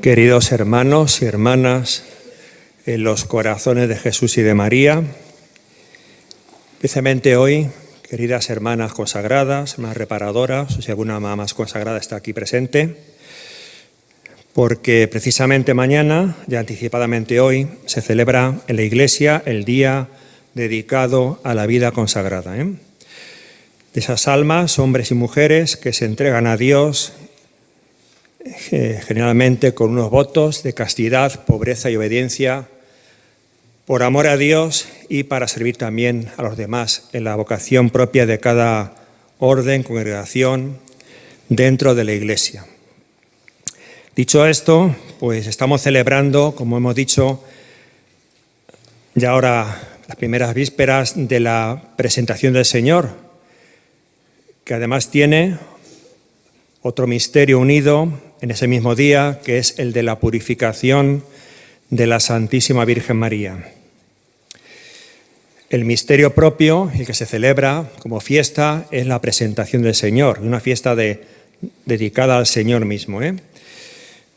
Queridos hermanos y hermanas, en los corazones de Jesús y de María, precisamente hoy, queridas hermanas consagradas, hermanas reparadoras, o si alguna mamá más consagrada está aquí presente, porque precisamente mañana, ya anticipadamente hoy, se celebra en la Iglesia el día dedicado a la vida consagrada. De esas almas, hombres y mujeres, que se entregan a Dios generalmente con unos votos de castidad, pobreza y obediencia, por amor a Dios y para servir también a los demás en la vocación propia de cada orden, congregación dentro de la Iglesia. Dicho esto, pues estamos celebrando, como hemos dicho, ya ahora las primeras vísperas de la presentación del Señor, que además tiene otro misterio unido en ese mismo día, que es el de la purificación de la Santísima Virgen María. El misterio propio, el que se celebra como fiesta, es la presentación del Señor, una fiesta dedicada al Señor mismo,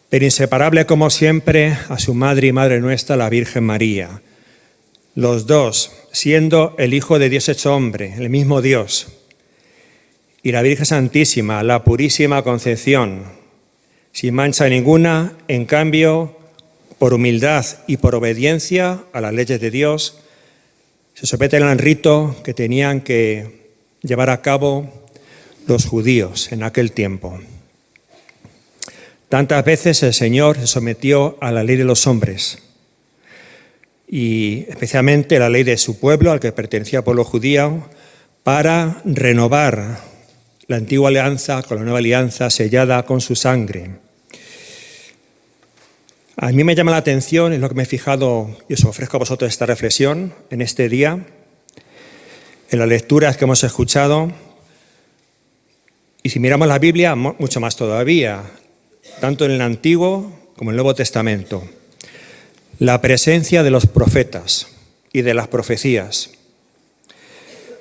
Pero inseparable, como siempre, a su madre y madre nuestra, la Virgen María. Los dos, siendo el Hijo de Dios hecho hombre, el mismo Dios, y la Virgen Santísima, la purísima concepción, sin mancha ninguna, en cambio, por humildad y por obediencia a las leyes de Dios, se someten al rito que tenían que llevar a cabo los judíos en aquel tiempo. Tantas veces el Señor se sometió a la ley de los hombres, y especialmente la ley de su pueblo, al que pertenecía el pueblo judío, para renovar la antigua alianza con la nueva alianza sellada con su sangre. A mí me llama la atención, es lo que me he fijado y os ofrezco a vosotros esta reflexión en este día, en las lecturas que hemos escuchado, y si miramos la Biblia, mucho más todavía, tanto en el Antiguo como en el Nuevo Testamento, la presencia de los profetas y de las profecías.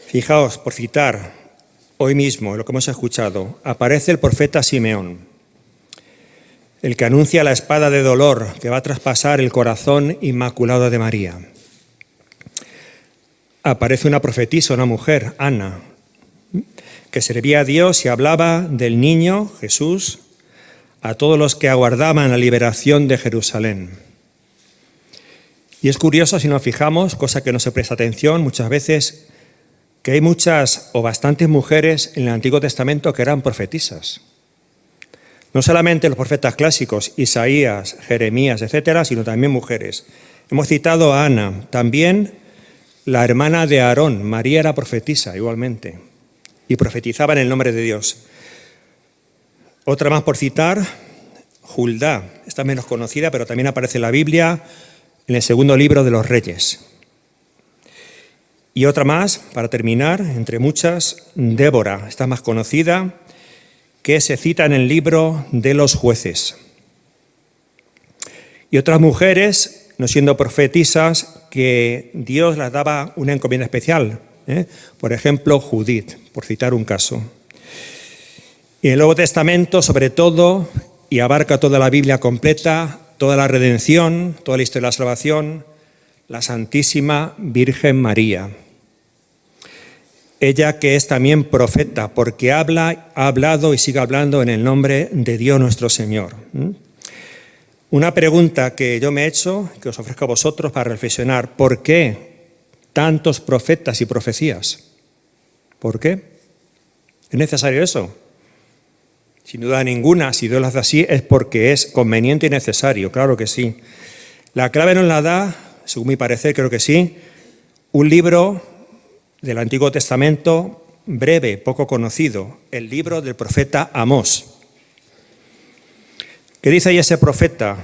Fijaos, por citar hoy mismo lo que hemos escuchado, aparece el profeta Simeón, el que anuncia la espada de dolor que va a traspasar el corazón inmaculado de María. Aparece una profetisa, una mujer, Ana, que servía a Dios y hablaba del niño Jesús a todos los que aguardaban la liberación de Jerusalén. Y es curioso, si nos fijamos, cosa que no se presta atención muchas veces, que hay muchas o bastantes mujeres en el Antiguo Testamento que eran profetisas. No solamente los profetas clásicos, Isaías, Jeremías, etcétera, sino también mujeres. Hemos citado a Ana, también la hermana de Aarón, María era profetisa igualmente, y profetizaba en el nombre de Dios. Otra más por citar, Hulda, esta menos conocida, pero también aparece en la Biblia, en el segundo libro de los Reyes. Y otra más, para terminar, entre muchas, Débora, esta más conocida, que se cita en el libro de los Jueces. Y otras mujeres, no siendo profetisas, que Dios las daba una encomienda especial. Por ejemplo, Judith, por citar un caso. Y en el Nuevo Testamento, sobre todo, y abarca toda la Biblia completa, toda la redención, toda la historia de la salvación, la Santísima Virgen María. Ella que es también profeta, porque ha hablado y sigue hablando en el nombre de Dios nuestro Señor. Una pregunta que yo me he hecho, que os ofrezco a vosotros para reflexionar: ¿por qué tantos profetas y profecías? ¿Por qué? ¿Es necesario eso? Sin duda ninguna, si Dios lo hace así, es porque es conveniente y necesario, claro que sí. La clave nos la da, según mi parecer, creo que sí, un libro del Antiguo Testamento breve, poco conocido, el libro del profeta Amós. ¿Qué dice ahí ese profeta?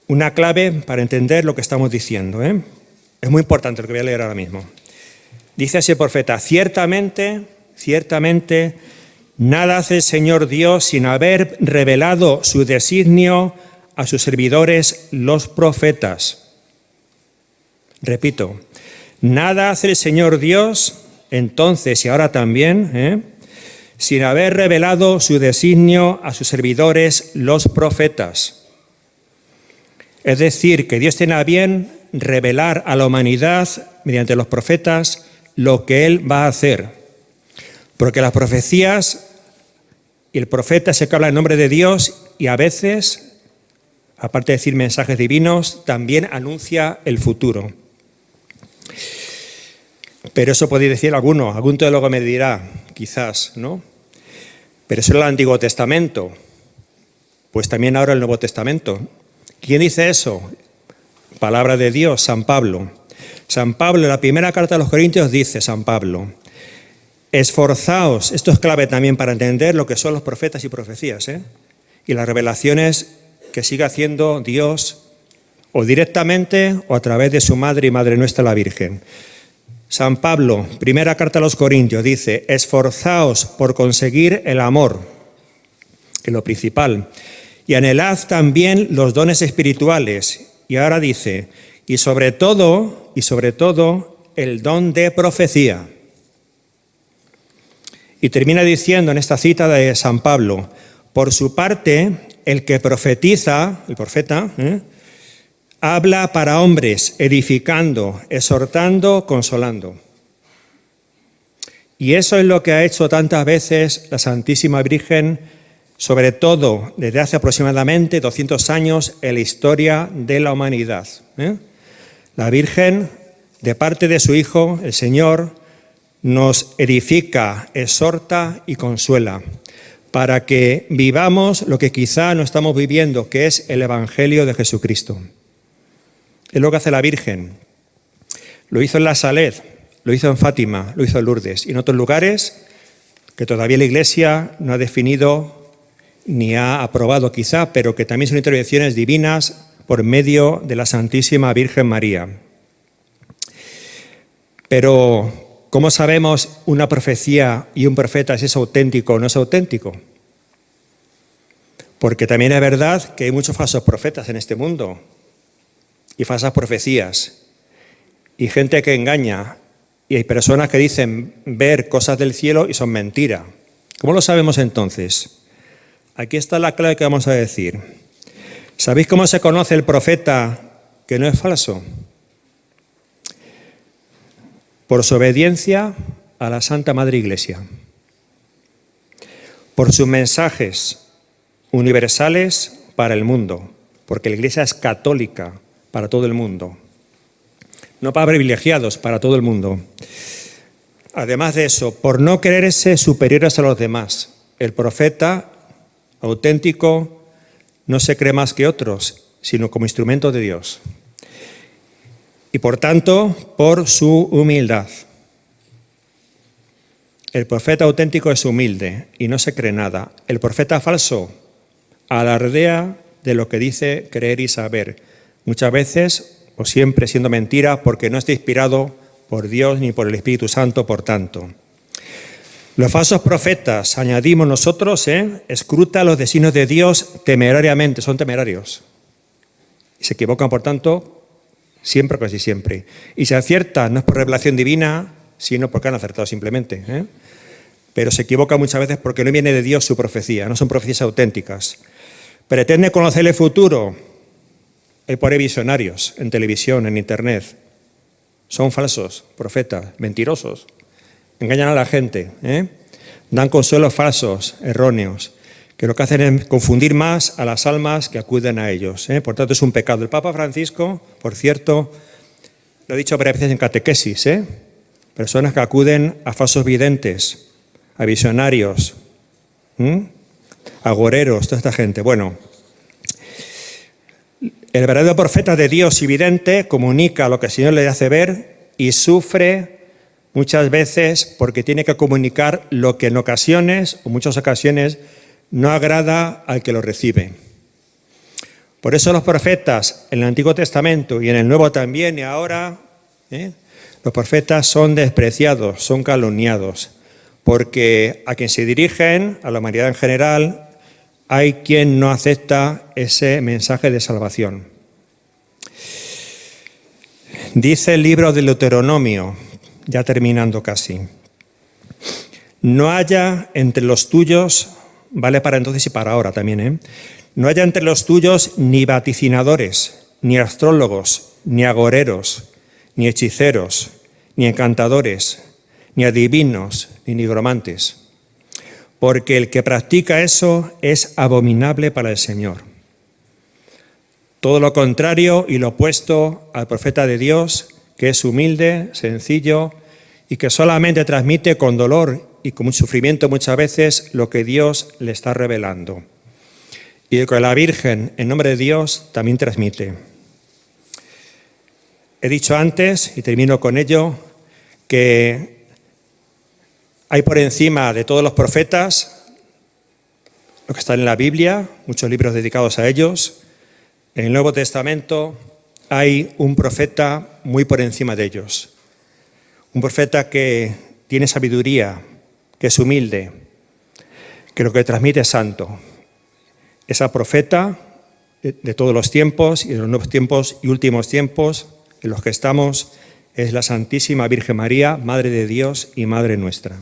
Una clave para entender lo que estamos diciendo, Es muy importante lo que voy a leer ahora mismo. Dice ese profeta: ciertamente, nada hace el Señor Dios sin haber revelado su designio a sus servidores, los profetas. Repito, nada hace el Señor Dios, entonces y ahora también, sin haber revelado su designio a sus servidores, los profetas. Es decir, que Dios tiene a bien revelar a la humanidad, mediante los profetas, lo que Él va a hacer. Porque las profecías y el profeta es el que habla en nombre de Dios y a veces, aparte de decir mensajes divinos, también anuncia el futuro. Pero eso podéis decir algún teólogo me dirá, quizás, ¿no? Pero eso era el Antiguo Testamento, pues también ahora el Nuevo Testamento. ¿Quién dice eso? Palabra de Dios, San Pablo. San Pablo, en la primera carta a los Corintios dice, San Pablo, esforzaos, esto es clave también para entender lo que son los profetas y profecías, y las revelaciones que sigue haciendo Dios, o directamente o a través de su madre y Madre nuestra la Virgen. San Pablo, primera carta a los Corintios, dice, esforzaos por conseguir el amor, que es lo principal, y anhelad también los dones espirituales. Y ahora dice, y sobre todo, el don de profecía. Y termina diciendo en esta cita de San Pablo, por su parte, el que profetiza, el profeta, habla para hombres, edificando, exhortando, consolando. Y eso es lo que ha hecho tantas veces la Santísima Virgen, sobre todo desde hace aproximadamente 200 años en la historia de la humanidad. La Virgen, de parte de su Hijo, el Señor, nos edifica, exhorta y consuela, para que vivamos lo que quizá no estamos viviendo, que es el Evangelio de Jesucristo. Es lo que hace la Virgen. Lo hizo en la Salet, lo hizo en Fátima, lo hizo en Lourdes y en otros lugares que todavía la Iglesia no ha definido ni ha aprobado quizá, pero que también son intervenciones divinas por medio de la Santísima Virgen María. Pero, ¿cómo sabemos una profecía y un profeta si es auténtico o no es auténtico? Porque también es verdad que hay muchos falsos profetas en este mundo y falsas profecías y gente que engaña y hay personas que dicen ver cosas del cielo y son mentira. ¿Cómo lo sabemos entonces? Aquí está la clave que vamos a decir. ¿Sabéis cómo se conoce el profeta que no es falso? Por su obediencia a la Santa Madre Iglesia. Por sus mensajes universales para el mundo. Porque la Iglesia es católica para todo el mundo. No para privilegiados, para todo el mundo. Además de eso, por no creerse superiores a los demás. El profeta auténtico no se cree más que otros, sino como instrumento de Dios. Y por tanto, por su humildad. El profeta auténtico es humilde y no se cree nada. El profeta falso alardea de lo que dice creer y saber. Muchas veces o siempre siendo mentira porque no está inspirado por Dios ni por el Espíritu Santo, por tanto. Los falsos profetas, añadimos nosotros, escrutan los designios de Dios temerariamente, son temerarios. Y se equivocan, por tanto, siempre, casi siempre. Y si aciertan, no es por revelación divina, sino porque han acertado simplemente. Pero se equivocan muchas veces porque no viene de Dios su profecía, no son profecías auténticas. Pretende conocer el futuro. Hay por ahí visionarios en televisión, en internet. Son falsos profetas, mentirosos. Engañan a la gente, dan consuelos falsos, erróneos, que lo que hacen es confundir más a las almas que acuden a ellos. Por tanto, es un pecado. El Papa Francisco, por cierto, lo he dicho varias veces en catequesis, personas que acuden a falsos videntes, a visionarios, agoreros, toda esta gente. Bueno, el verdadero profeta de Dios y vidente comunica lo que el Señor le hace ver y sufre muchas veces porque tiene que comunicar lo que en ocasiones, o muchas ocasiones, no agrada al que lo recibe. Por eso los profetas en el Antiguo Testamento y en el Nuevo también y ahora, los profetas son despreciados, son calumniados, porque a quien se dirigen, a la humanidad en general, hay quien no acepta ese mensaje de salvación. Dice el libro del Deuteronomio, ya terminando casi. No haya entre los tuyos, vale para entonces y para ahora también, no haya entre los tuyos ni vaticinadores, ni astrólogos, ni agoreros, ni hechiceros, ni encantadores, ni adivinos, ni nigromantes, porque el que practica eso es abominable para el Señor. Todo lo contrario y lo opuesto al profeta de Dios, que es humilde, sencillo y que solamente transmite con dolor y con sufrimiento muchas veces lo que Dios le está revelando. Y que la Virgen, en nombre de Dios, también transmite. He dicho antes, y termino con ello, que hay por encima de todos los profetas, lo que está en la Biblia, muchos libros dedicados a ellos. En el Nuevo Testamento hay un profeta muy por encima de ellos. Un profeta que tiene sabiduría, que es humilde, que lo que transmite es santo. Esa profeta de todos los tiempos y de los nuevos tiempos y últimos tiempos en los que estamos es la Santísima Virgen María, Madre de Dios y Madre nuestra.